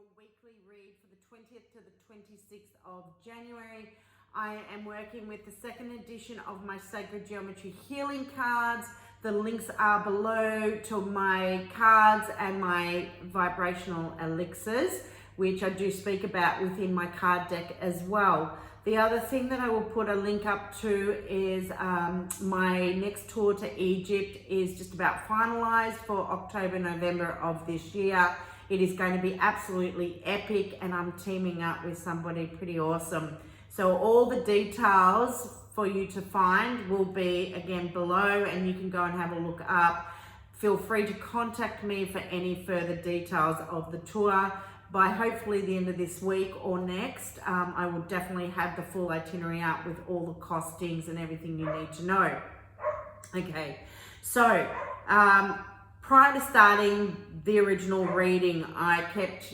your weekly read for the 20th to the 26th of January. I am working with the second edition of my Sacred Geometry Healing cards. The links are below to my cards and my vibrational elixirs, which I do speak about within my card deck as well. The other thing that I will put a link up to is my next tour to Egypt is just about finalized for October, November of this year. It is going to be absolutely epic, and I'm teaming up with somebody pretty awesome. So all the details for you to find will be again below, and you can go and have a look up. Feel free to contact me for any further details of the tour. By hopefully the end of this week or next, I will definitely have the full itinerary out with all the costings and everything you need to know. Okay, so prior to starting the original reading, I kept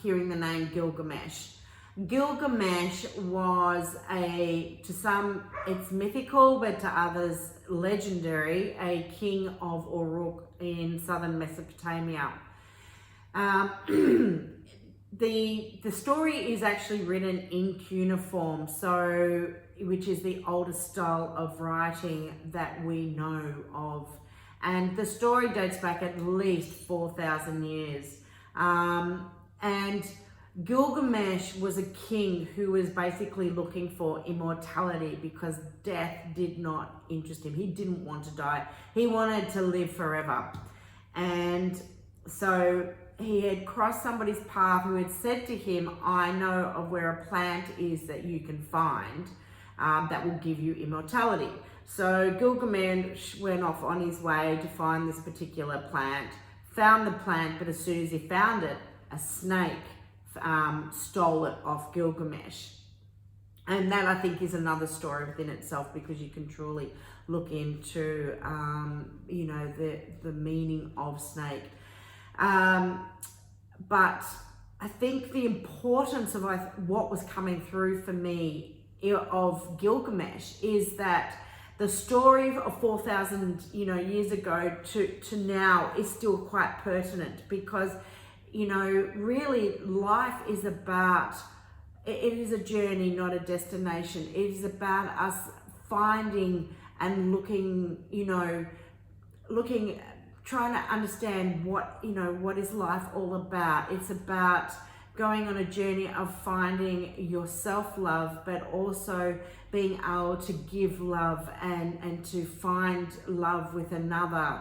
hearing the name Gilgamesh. Gilgamesh was to some it's mythical, but to others legendary, a king of Uruk in Southern Mesopotamia. The story is actually written in cuneiform, which is the oldest style of writing that we know of, and the story dates back at least 4,000 years. And Gilgamesh was a king who was basically looking for immortality because death did not interest him. He didn't want to die. He wanted to live forever. And so he had crossed somebody's path who had said to him, I know of where a plant is that you can find that will give you immortality. So Gilgamesh went off on his way to find this particular plant, found the plant, but as soon as he found it, a snake stole it off Gilgamesh. And that, I think, is another story within itself, because you can truly look into the meaning of snake. But I think the importance of what was coming through for me of Gilgamesh is that the story of 4,000 years ago to now is still quite pertinent, because really life is about, it is a journey, not a destination. It is about us finding and trying to understand what is life all about. It's about going on a journey of finding your self-love, but also being able to give love and to find love with another.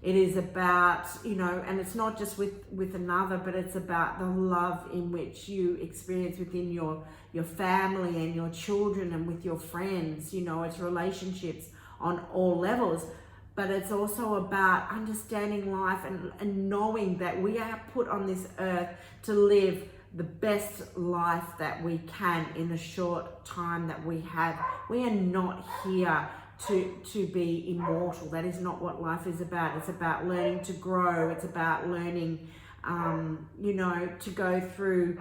It is about, and it's not just with another, but it's about the love in which you experience within your family and your children and with your friends. It's relationships on all levels. But it's also about understanding life and knowing that we are put on this earth to live the best life that we can in the short time that we have. We are not here to be immortal. That is not what life is about. It's about learning to grow. It's about learning, to go through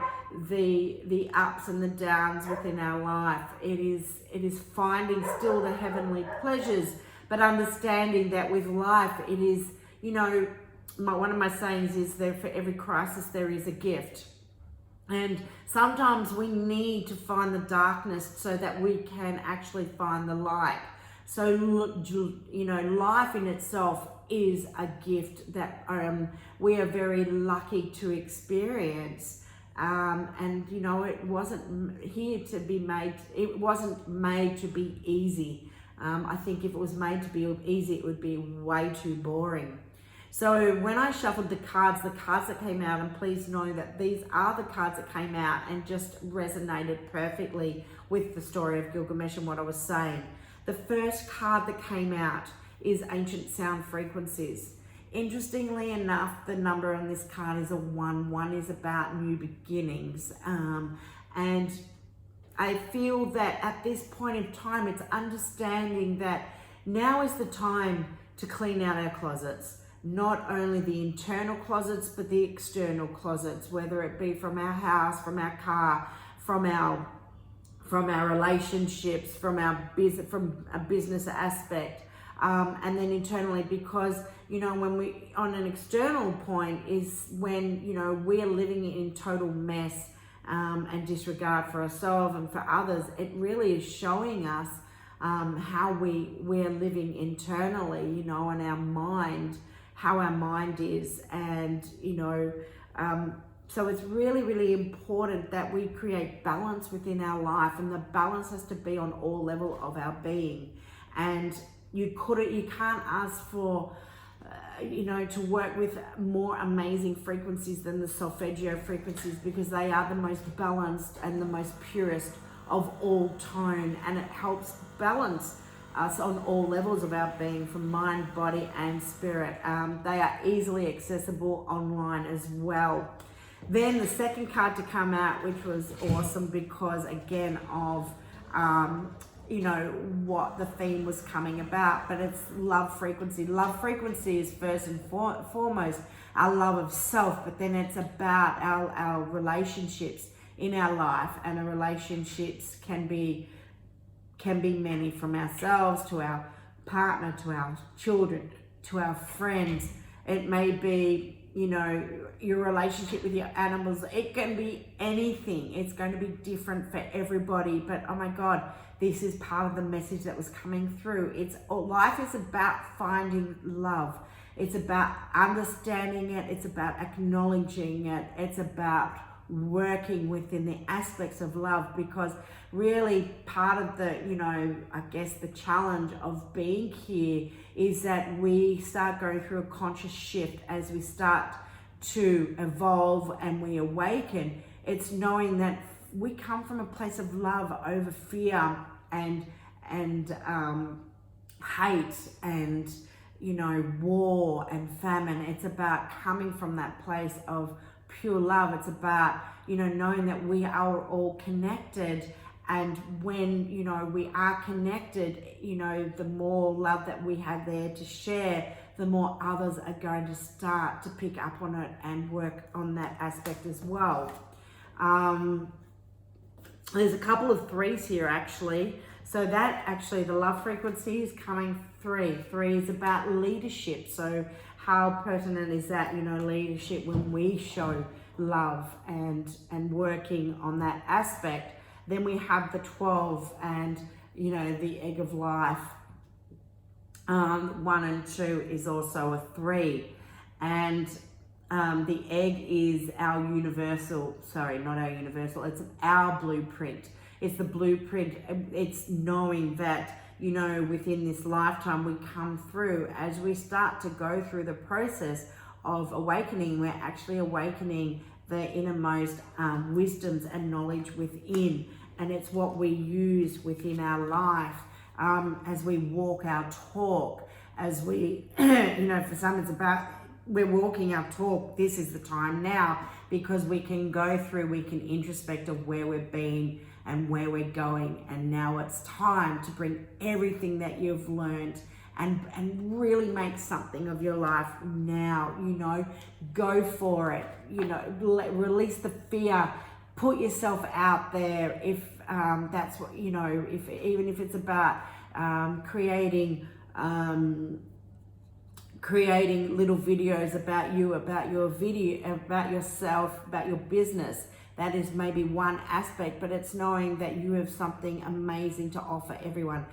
the ups and the downs within our life. It is finding still the heavenly pleasures, but understanding that with life, it is, one of my sayings is there for every crisis there is a gift. And sometimes we need to find the darkness so that we can actually find the light. So, life in itself is a gift that we are very lucky to experience. And it wasn't here to be made, it wasn't made to be easy. I think if it was made to be easy, it would be way too boring. So when I shuffled the cards that came out, and please know that these are the cards that came out and just resonated perfectly with the story of Gilgamesh and what I was saying. The first card that came out is Ancient Sound Frequencies. Interestingly enough, the number on this card is a 1. 1 is about new beginnings. And I feel that at this point in time, it's understanding that now is the time to clean out our closets. Not only the internal closets, but the external closets, whether it be from our house, from our car, from our relationships, from a business aspect. and then internally, because, you know, when we, on an external point, is when, you know, we're living in total mess and disregard for ourselves and for others. It really is showing us how we're living internally, you know, and our mind, how our mind is. And, you know, so it's really, really important that we create balance within our life, and the balance has to be on all levels of our being. And you can't ask for, you know, to work with more amazing frequencies than the solfeggio frequencies, because they are the most balanced and the most purest of all tone, and it helps balance us on all levels of our being, from mind, body, and spirit. They are easily accessible online as well. Then the second card to come out, which was awesome because, again, of you know, what the theme was coming about, but it's love frequency. Love frequency is first and foremost our love of self, but then it's about our relationships in our life, and our relationships can be many, from ourselves to our partner, to our children, to our friends. It may be, you know, your relationship with your animals. It can be anything. It's going to be different for everybody, but oh my God, this is part of the message that was coming through. Life is about finding love. It's about understanding it. It's about acknowledging it. It's about working within the aspects of love, because really part of the, you know, I guess the challenge of being here is that we start going through a conscious shift as we start to evolve and we awaken. It's knowing that we come from a place of love over fear and hate and, you know, war and famine. It's about coming from that place of pure love. It's about, you know, knowing that we are all connected, and when, you know, we are connected, you know, the more love that we have there to share, the more others are going to start to pick up on it and work on that aspect as well. There's a couple of threes here actually. So that actually, the love frequency is coming three. Three is about leadership. So how pertinent is that, you know, leadership, when we show love and working on that aspect. Then we have the 12 and, you know, the egg of life. 1 and 2 is also a 3. And the egg is our universal, sorry, not our universal, it's our blueprint. It's the blueprint. It's knowing that, you know, within this lifetime we come through, as we start to go through the process of awakening, we're actually awakening the innermost wisdoms and knowledge within. And it's what we use within our life as we walk our talk, as we, you know, for some it's about, we're walking our talk. This is the time now, because we can go through, we can introspect of where we've been and where we're going. And now it's time to bring everything that you've learned and really make something of your life now, you know, go for it, you know, release the fear, put yourself out there. If that's what, you know, even if it's about creating little videos about you, about your video, about yourself, about your business. That is maybe one aspect, but it's knowing that you have something amazing to offer everyone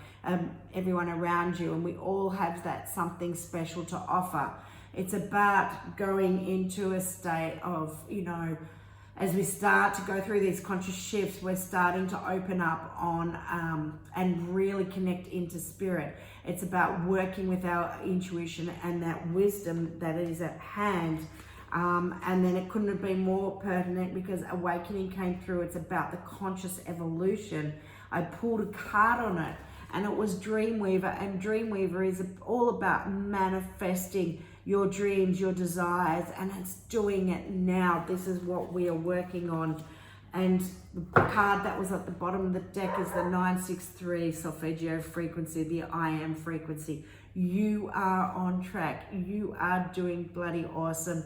around you, and we all have that something special to offer. It's about going into a state of, you know, as we start to go through these conscious shifts, we're starting to open up on and really connect into spirit. It's about working with our intuition and that wisdom that is at hand. And then it couldn't have been more pertinent, because awakening came through. It's about the conscious evolution. I pulled a card on it, and it was Dreamweaver. And Dreamweaver is all about manifesting your dreams, your desires, and it's doing it now. This is what we are working on. And the card that was at the bottom of the deck is the 963 solfeggio frequency, the I am frequency. You are on track. You are doing bloody awesome.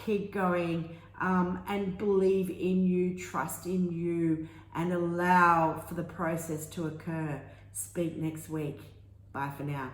Keep going and believe in you, trust in you, and allow for the process to occur. Speak next week. Bye for now.